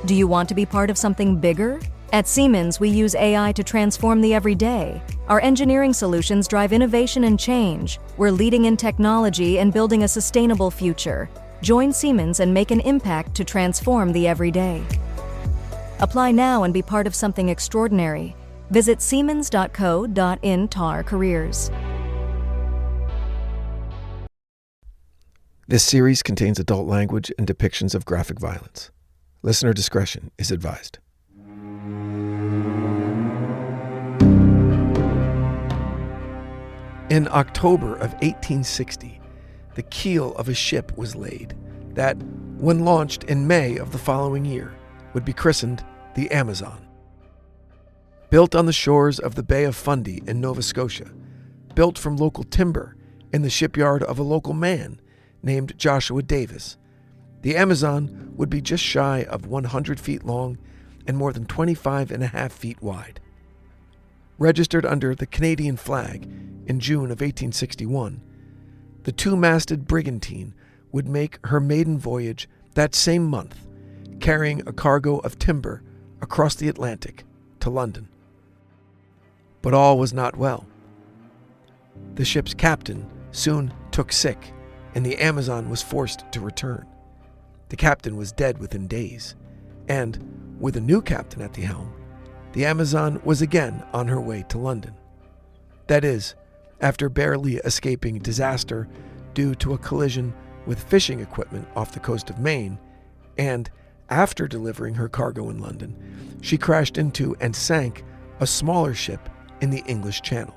Do you want to be part of something bigger? At Siemens, we use AI to transform the everyday. Our engineering solutions drive innovation and change. We're leading in technology and building a sustainable future. Join Siemens and make an impact to transform the everyday. Apply now and be part of something extraordinary. Visit siemens.co.in/careers. This series contains adult language and depictions of graphic violence. Listener discretion is advised. In October of 1860, the keel of a ship was laid that, when launched in May of the following year, would be christened the Amazon. Built on the shores of the Bay of Fundy in Nova Scotia, built from local timber in the shipyard of a local man named Joshua Davis, the Amazon would be just shy of 100 feet long and more than 25.5 feet wide. Registered under the Canadian flag in June of 1861, the two-masted brigantine would make her maiden voyage that same month, carrying a cargo of timber across the Atlantic to London. But all was not well. The ship's captain soon took sick, and the Amazon was forced to return. The captain was dead within days, and, with a new captain at the helm, the Amazon was again on her way to London. That is, after barely escaping disaster due to a collision with fishing equipment off the coast of Maine, and after delivering her cargo in London, she crashed into and sank a smaller ship in the English Channel.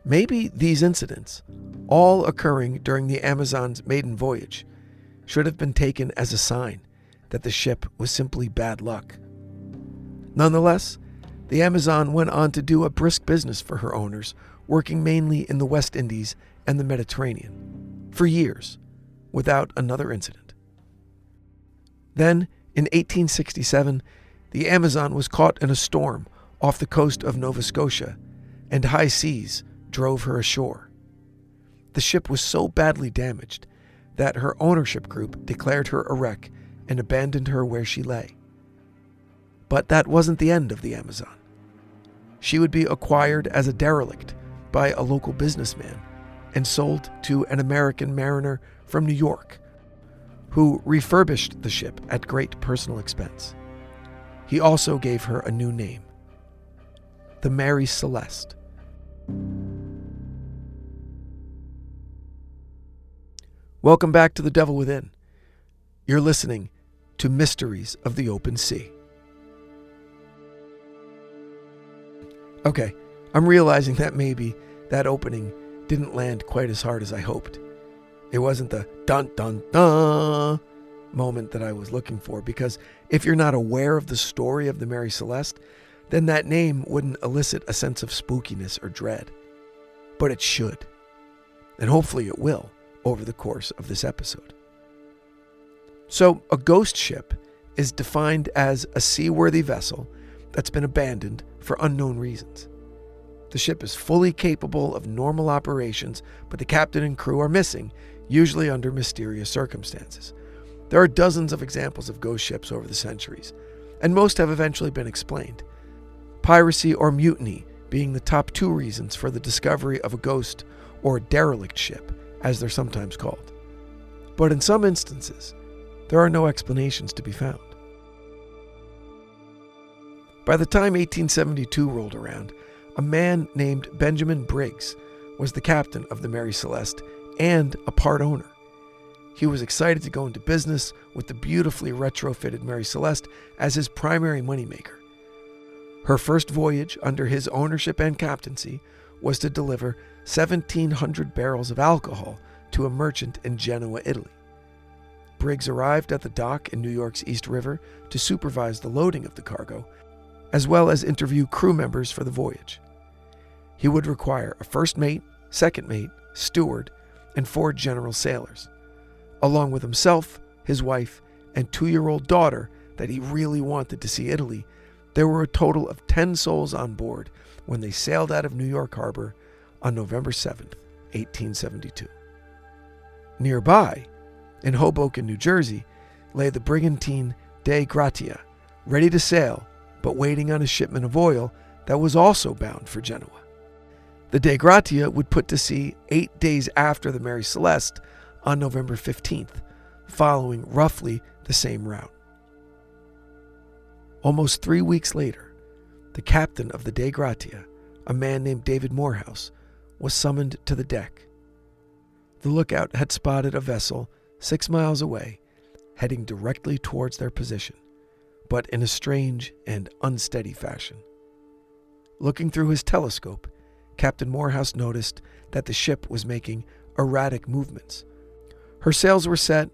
Maybe these incidents, all occurring during the Amazon's maiden voyage, should have been taken as a sign that the ship was simply bad luck. Nonetheless, the Amazon went on to do a brisk business for her owners, working mainly in the West Indies and the Mediterranean, for years, without another incident. Then, in 1867, the Amazon was caught in a storm off the coast of Nova Scotia, and high seas drove her ashore. The ship was so badly damaged that her ownership group declared her a wreck and abandoned her where she lay. But that wasn't the end of the Amazon. She would be acquired as a derelict by a local businessman and sold to an American mariner from New York, who refurbished the ship at great personal expense. He also gave her a new name, the Mary Celeste. Welcome back to The Devil Within. You're listening to Mysteries of the Open Sea. Okay, I'm realizing that maybe that opening didn't land quite as hard as I hoped. It wasn't the dun-dun-dun moment that I was looking for, because if you're not aware of the story of the Mary Celeste, then that name wouldn't elicit a sense of spookiness or dread. But it should, and hopefully it will over the course of this episode. So, a ghost ship is defined as a seaworthy vessel that's been abandoned for unknown reasons. The ship is fully capable of normal operations, but the captain and crew are missing, usually under mysterious circumstances. There are dozens of examples of ghost ships over the centuries, and most have eventually been explained. Piracy or mutiny being the top two reasons for the discovery of a ghost or derelict ship, as they're sometimes called. But in some instances, there are no explanations to be found. By the time 1872 rolled around, a man named Benjamin Briggs was the captain of the Mary Celeste and a part owner. He was excited to go into business with the beautifully retrofitted Mary Celeste as his primary moneymaker. Her first voyage under his ownership and captaincy was to deliver 1,700 barrels of alcohol to a merchant in Genoa, Italy. Briggs arrived at the dock in New York's East River to supervise the loading of the cargo, as well as interview crew members for the voyage. He would require a first mate, second mate, steward, and 4 general sailors. Along with himself, his wife, and 2-year-old daughter that he really wanted to see Italy, there were a total of 10 souls on board when they sailed out of New York Harbor on November 7th, 1872. Nearby, in Hoboken, New Jersey, lay the brigantine Dei Gratia, ready to sail, but waiting on a shipment of oil that was also bound for Genoa. The Dei Gratia would put to sea 8 days after the Mary Celeste on November 15th, following roughly the same route. Almost 3 weeks later, the captain of the Dei Gratia, a man named David Morehouse, was summoned to the deck. The lookout had spotted a vessel 6 miles away, heading directly towards their position, but in a strange and unsteady fashion. Looking through his telescope, Captain Morehouse noticed that the ship was making erratic movements. Her sails were set,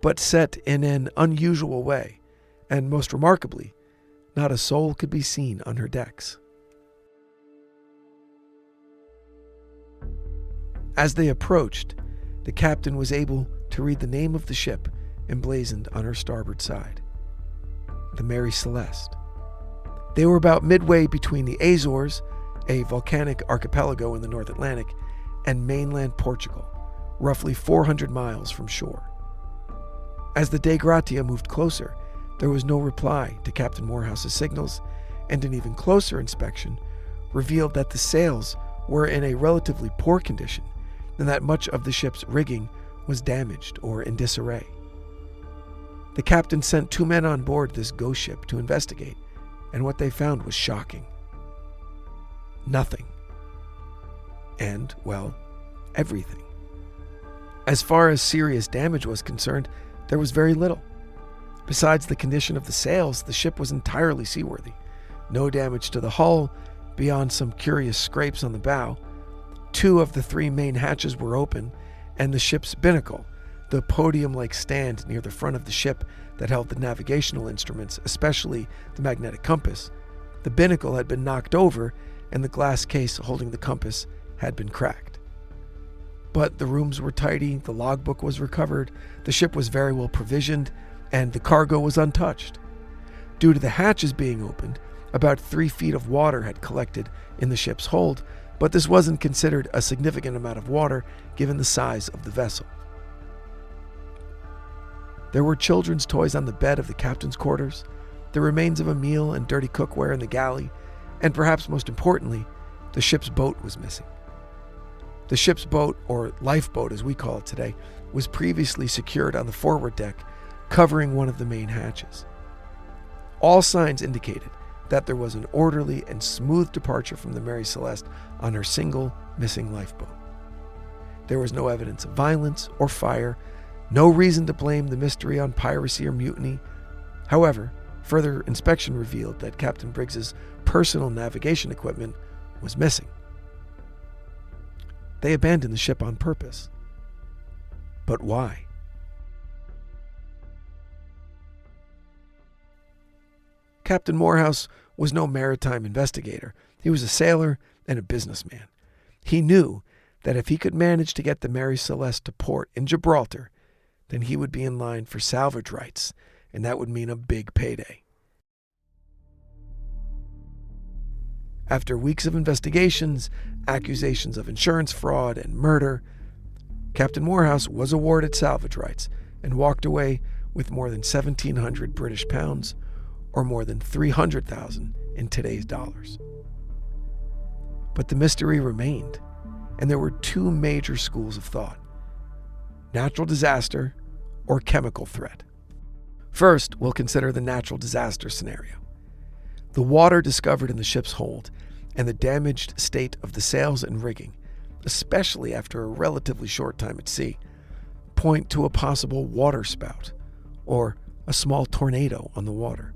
but set in an unusual way, and most remarkably, not a soul could be seen on her decks. As they approached, the captain was able to read the name of the ship emblazoned on her starboard side: the Mary Celeste. They were about midway between the Azores, a volcanic archipelago in the North Atlantic, and mainland Portugal, roughly 400 miles from shore. As the Dei Gratia moved closer, there was no reply to Captain Morehouse's signals, and an even closer inspection revealed that the sails were in a relatively poor condition and that much of the ship's rigging was damaged or in disarray. The captain sent 2 men on board this ghost ship to investigate, and what they found was shocking. Nothing. And, well, everything. As far as serious damage was concerned, there was very little. Besides the condition of the sails, the ship was entirely seaworthy. No damage to the hull, beyond some curious scrapes on the bow. 2 of the 3 main hatches were open, and the ship's binnacle, the podium-like stand near the front of the ship that held the navigational instruments, especially the magnetic compass, the binnacle had been knocked over, and the glass case holding the compass had been cracked. But the rooms were tidy, the logbook was recovered, the ship was very well provisioned, and the cargo was untouched. Due to the hatches being opened, about 3 feet of water had collected in the ship's hold, but this wasn't considered a significant amount of water given the size of the vessel. There were children's toys on the bed of the captain's quarters, the remains of a meal and dirty cookware in the galley, and perhaps most importantly, the ship's boat was missing. The ship's boat, or lifeboat as we call it today, was previously secured on the forward deck, covering one of the main hatches. All signs indicated that there was an orderly and smooth departure from the Mary Celeste on her single missing lifeboat. There was no evidence of violence or fire, no reason to blame the mystery on piracy or mutiny. However, further inspection revealed that Captain Briggs's personal navigation equipment was missing. They abandoned the ship on purpose. But why? Captain Morehouse was no maritime investigator. He was a sailor and a businessman. He knew that if he could manage to get the Mary Celeste to port in Gibraltar, then he would be in line for salvage rights, and that would mean a big payday. After weeks of investigations, accusations of insurance fraud, and murder, Captain Morehouse was awarded salvage rights and walked away with more than 1,700 British pounds, or more than 300,000 in today's dollars. But the mystery remained, and there were 2 major schools of thought: natural disaster or chemical threat. First, we'll consider the natural disaster scenario. The water discovered in the ship's hold and the damaged state of the sails and rigging, especially after a relatively short time at sea, point to a possible water spout or a small tornado on the water.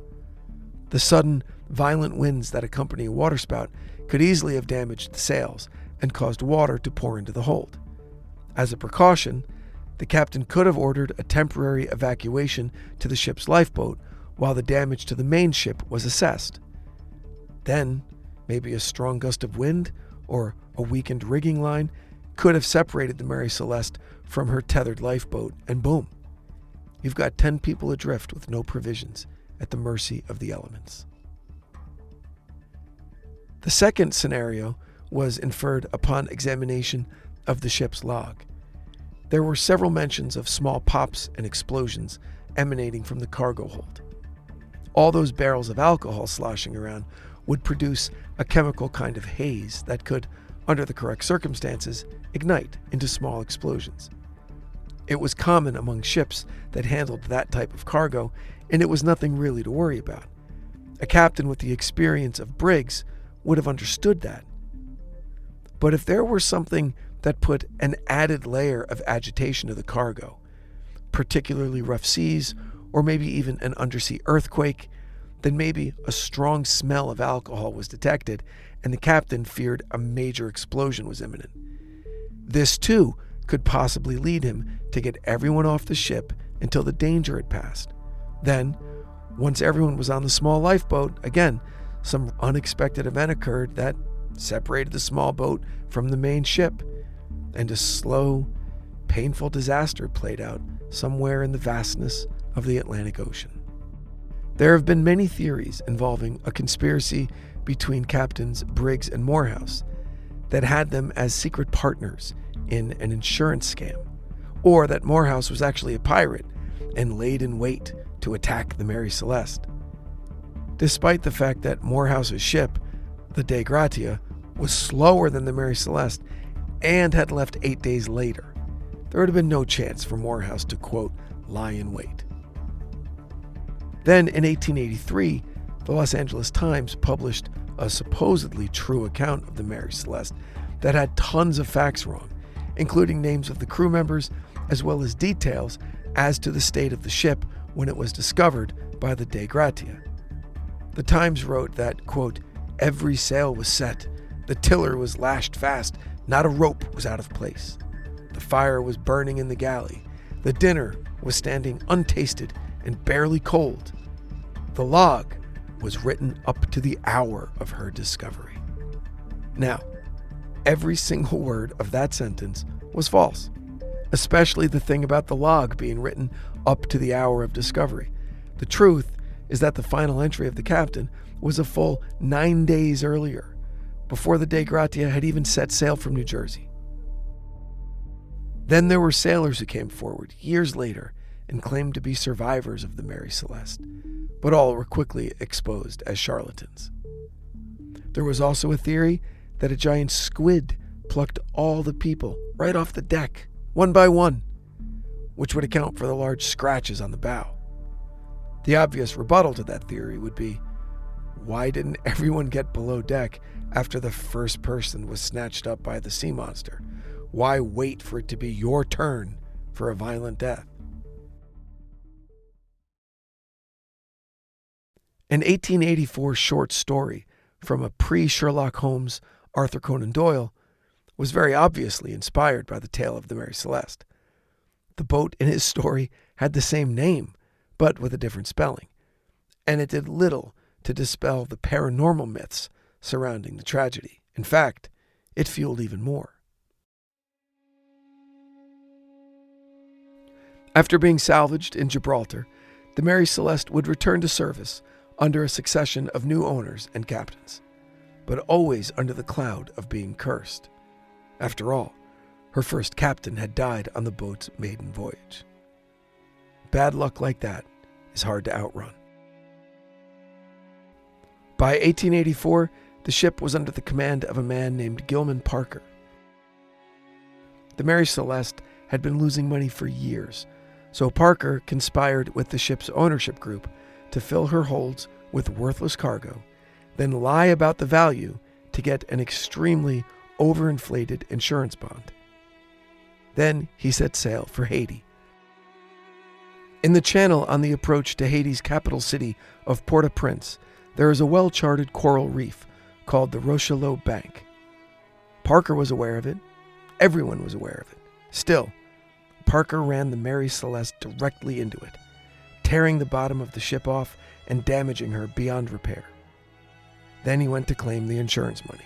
The sudden, violent winds that accompany a waterspout could easily have damaged the sails and caused water to pour into the hold. As a precaution, the captain could have ordered a temporary evacuation to the ship's lifeboat while the damage to the main ship was assessed. Then, maybe a strong gust of wind or a weakened rigging line could have separated the Mary Celeste from her tethered lifeboat, and boom, you've got 10 people adrift with no provisions, at the mercy of the elements. The second scenario was inferred upon examination of the ship's log. There were several mentions of small pops and explosions emanating from the cargo hold. all those barrels of alcohol sloshing around would produce a chemical kind of haze that could, under the correct circumstances, ignite into small explosions. It was common among ships that handled that type of cargo, and it was nothing really to worry about. A captain with the experience of brigs would have understood that. But if there were something that put an added layer of agitation to the cargo, particularly rough seas, or maybe even an undersea earthquake, then maybe a strong smell of alcohol was detected, and the captain feared a major explosion was imminent. This, too, could possibly lead him to get everyone off the ship until the danger had passed. Then, once everyone was on the small lifeboat, again, some unexpected event occurred that separated the small boat from the main ship, and a slow, painful disaster played out somewhere in the vastness of the Atlantic Ocean. There have been many theories involving a conspiracy between Captains Briggs and Morehouse that had them as secret partners in an insurance scam, or that Morehouse was actually a pirate and laid in wait to attack the Mary Celeste. Despite the fact that Morehouse's ship, the Dei Gratia, was slower than the Mary Celeste and had left 8 days later, there would have been no chance for Morehouse to, quote, lie in wait. Then, in 1883, the Los Angeles Times published a supposedly true account of the Mary Celeste that had tons of facts wrong, including names of the crew members, as well as details as to the state of the ship when it was discovered by the Dei Gratia. The Times wrote that, quote, every sail was set, the tiller was lashed fast, not a rope was out of place. The fire was burning in the galley, the dinner was standing untasted and barely cold. The log was written up to the hour of her discovery. Now, every single word of that sentence was false, especially the thing about the log being written up to the hour of discovery. The truth is that the final entry of the captain was a full 9 days earlier, before the Dei Gratia had even set sail from New Jersey. Then there were sailors who came forward years later and claimed to be survivors of the Mary Celeste, but all were quickly exposed as charlatans. There was also a theory that a giant squid plucked all the people right off the deck, one by one, which would account for the large scratches on the bow. The obvious rebuttal to that theory would be, why didn't everyone get below deck after the first person was snatched up by the sea monster? Why wait for it to be your turn for a violent death? An 1884 short story from a pre-Sherlock Holmes Arthur Conan Doyle was very obviously inspired by the tale of the Mary Celeste. The boat in his story had the same name, but with a different spelling, and it did little to dispel the paranormal myths surrounding the tragedy. In fact, it fueled even more. After being salvaged in Gibraltar, the Mary Celeste would return to service under a succession of new owners and captains, but always under the cloud of being cursed. After all, her first captain had died on the boat's maiden voyage. Bad luck like that is hard to outrun. By 1884, the ship was under the command of a man named Gilman Parker. The Mary Celeste had been losing money for years, so Parker conspired with the ship's ownership group to fill her holds with worthless cargo, then lie about the value to get an extremely overinflated insurance bond. Then he set sail for Haiti. In the channel on the approach to Haiti's capital city of Port-au-Prince, there is a well-charted coral reef called the Rochelot Bank. Parker was aware of it. Everyone was aware of it. Still, Parker ran the Mary Celeste directly into it, tearing the bottom of the ship off and damaging her beyond repair. Then he went to claim the insurance money.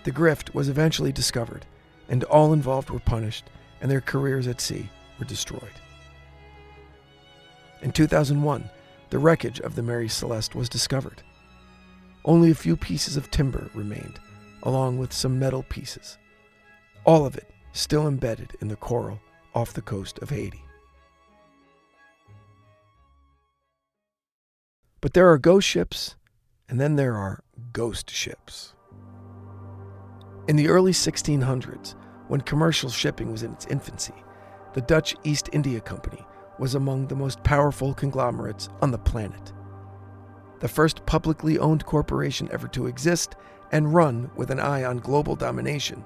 The grift was eventually discovered, and all involved were punished, and their careers at sea were destroyed. In 2001, the wreckage of the Mary Celeste was discovered. Only a few pieces of timber remained, along with some metal pieces. All of it still embedded in the coral off the coast of Haiti. But there are ghost ships, and then there are ghost ships. In the early 1600s, when commercial shipping was in its infancy, the Dutch East India Company was among the most powerful conglomerates on the planet. The first publicly owned corporation ever to exist and run with an eye on global domination,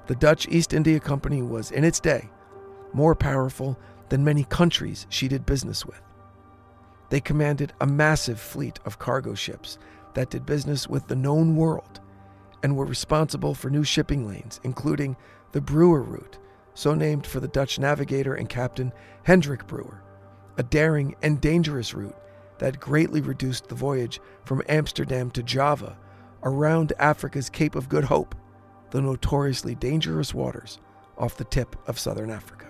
the Dutch East India Company was, in its day, more powerful than many countries she did business with. They commanded a massive fleet of cargo ships that did business with the known world and were responsible for new shipping lanes, including the Brewer route, so named for the Dutch navigator and captain Hendrik Brewer, a daring and dangerous route that greatly reduced the voyage from Amsterdam to Java around Africa's Cape of Good Hope, the notoriously dangerous waters off the tip of southern Africa.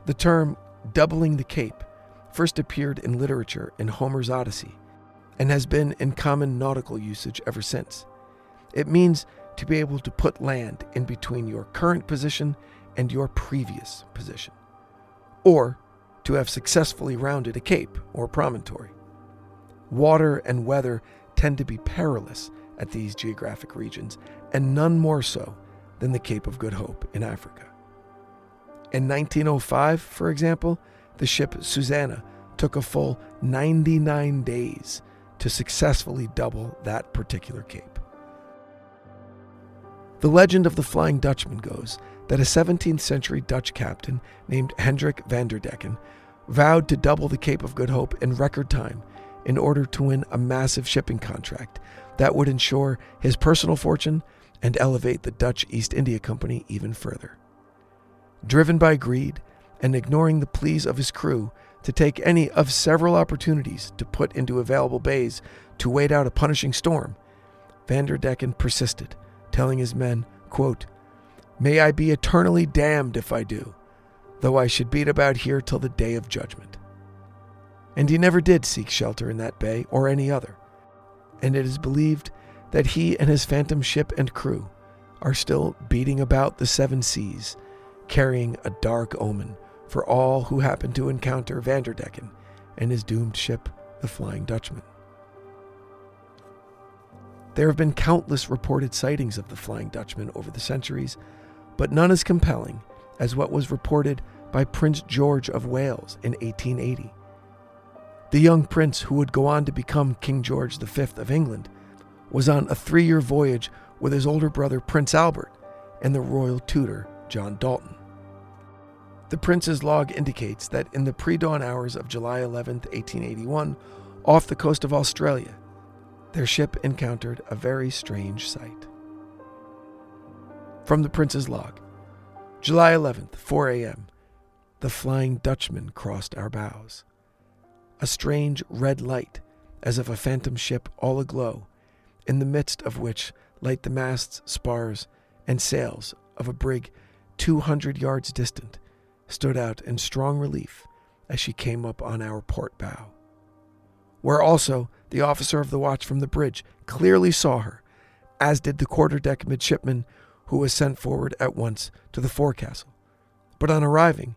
The term doubling the Cape first appeared in literature in Homer's Odyssey and has been in common nautical usage ever since. It means to be able to put land in between your current position and your previous position, or to have successfully rounded a cape or promontory. Water and weather tend to be perilous at these geographic regions, and none more so than the Cape of Good Hope in Africa. In 1905, for example, the ship Susanna took a full 99 days to successfully double that particular cape. The legend of the Flying Dutchman goes that a 17th century Dutch captain named Hendrik van der Decken vowed to double the Cape of Good Hope in record time in order to win a massive shipping contract that would ensure his personal fortune and elevate the Dutch East India Company even further. Driven by greed and ignoring the pleas of his crew to take any of several opportunities to put into available bays to wait out a punishing storm, Van der Decken persisted, telling his men, quote, "May I be eternally damned if I do, though I should beat about here till the day of judgment." And he never did seek shelter in that bay or any other, and it is believed that he and his phantom ship and crew are still beating about the seven seas, carrying a dark omen for all who happen to encounter Van der Decken and his doomed ship, the Flying Dutchman. There have been countless reported sightings of the Flying Dutchman over the centuries, but none as compelling as what was reported by Prince George of Wales in 1880. The young prince, who would go on to become King George V of England, was on a 3-year voyage with his older brother Prince Albert and the royal tutor John Dalton. The prince's log indicates that in the pre-dawn hours of July 11, 1881, off the coast of Australia, their ship encountered a very strange sight. From the prince's log, July 11th, 4 a.m., the Flying Dutchman crossed our bows. A strange red light, as of a phantom ship all aglow, in the midst of which light the masts, spars, and sails of a brig 200 yards distant, stood out in strong relief as she came up on our port bow, where also the officer of the watch from the bridge clearly saw her, as did the quarterdeck midshipman, who was sent forward at once to the forecastle. But on arriving,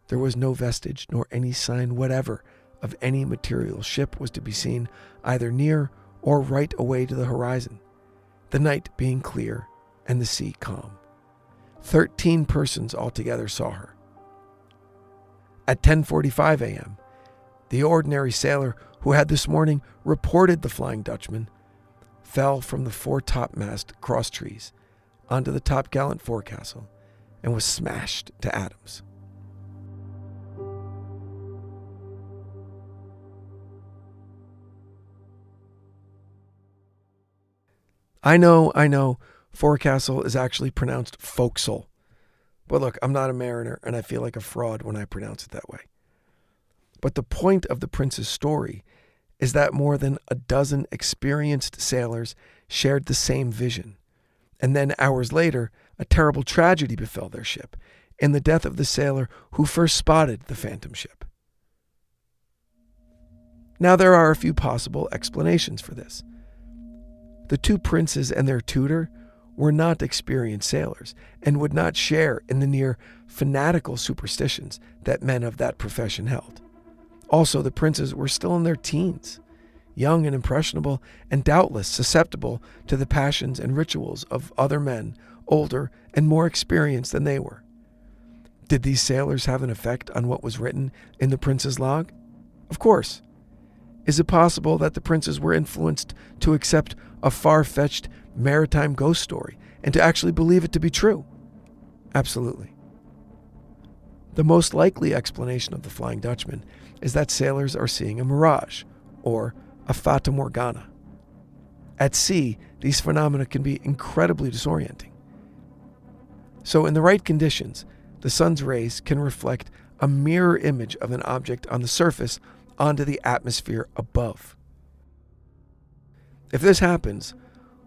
there was no vestige nor any sign whatever of any material ship was to be seen either near or right away to the horizon, the night being clear and the sea calm. 13 persons altogether saw her. At 10:45 a.m., the ordinary sailor who had this morning reported the Flying Dutchman fell from the foretopmast crosstrees onto the topgallant forecastle and was smashed to atoms. I know, forecastle is actually pronounced forecastle. But look, I'm not a mariner, and I feel like a fraud when I pronounce it that way. But the point of the prince's story is that more than a dozen experienced sailors shared the same vision. And then hours later, a terrible tragedy befell their ship in the death of the sailor who first spotted the phantom ship. Now, there are a few possible explanations for this. The two princes and their tutor were not experienced sailors and would not share in the near fanatical superstitions that men of that profession held. Also, the princes were still in their teens, young and impressionable, and doubtless susceptible to the passions and rituals of other men, older and more experienced than they were. Did these sailors have an effect on what was written in the prince's log? Of course. Is it possible that the princes were influenced to accept a far-fetched maritime ghost story and to actually believe it to be true? Absolutely. The most likely explanation of the Flying Dutchman is that sailors are seeing a mirage, or a fata morgana. At sea, these phenomena can be incredibly disorienting. So in the right conditions, the sun's rays can reflect a mirror image of an object on the surface onto the atmosphere above. If this happens,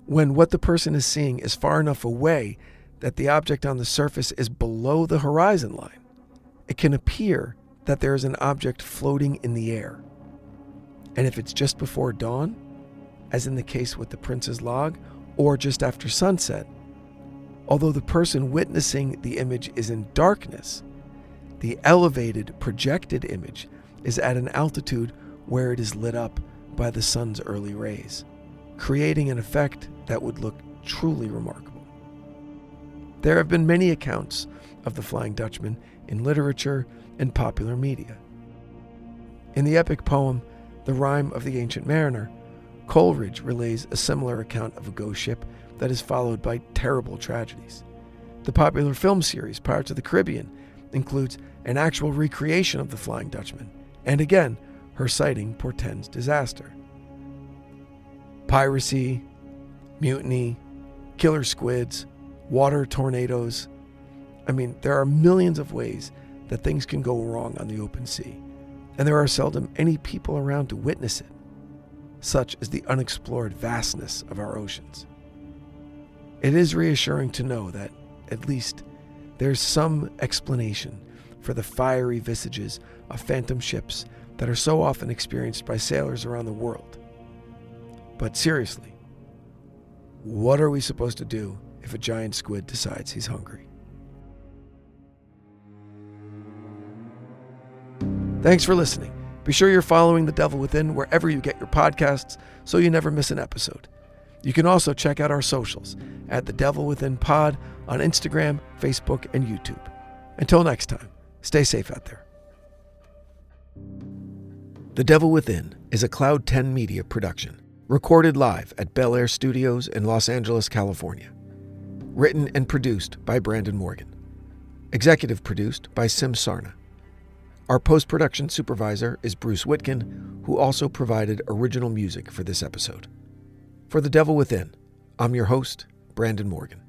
when what the person is seeing is far enough away that the object on the surface is below the horizon line, it can appear that there is an object floating in the air. And if it's just before dawn, as in the case with the prince's log, or just after sunset, although the person witnessing the image is in darkness, the elevated, projected image is at an altitude where it is lit up by the sun's early rays, creating an effect that would look truly remarkable. There have been many accounts of the Flying Dutchman in literature and popular media. In the epic poem, The Rime of the Ancient Mariner, Coleridge relays a similar account of a ghost ship that is followed by terrible tragedies. The popular film series Pirates of the Caribbean includes an actual recreation of the Flying Dutchman, and again, her sighting portends disaster. Piracy, mutiny, killer squids, water tornadoes. There are millions of ways that things can go wrong on the open sea, and there are seldom any people around to witness it. Such is the unexplored vastness of our oceans. It is reassuring to know that, at least, there's some explanation for the fiery visages of phantom ships that are so often experienced by sailors around the world. But seriously, what are we supposed to do if a giant squid decides he's hungry? Thanks for listening. Be sure you're following The Devil Within wherever you get your podcasts so you never miss an episode. You can also check out our socials at The Devil Within Pod on Instagram, Facebook, and YouTube. Until next time, stay safe out there. The Devil Within is a Cloud 10 Media production, recorded live at Bel Air Studios in Los Angeles, California. Written and produced by Brandon Morgan. Executive produced by Sim Sarna. Our post-production supervisor is Bruce Whitkin, who also provided original music for this episode. For The Devil Within, I'm your host, Brandon Morgan.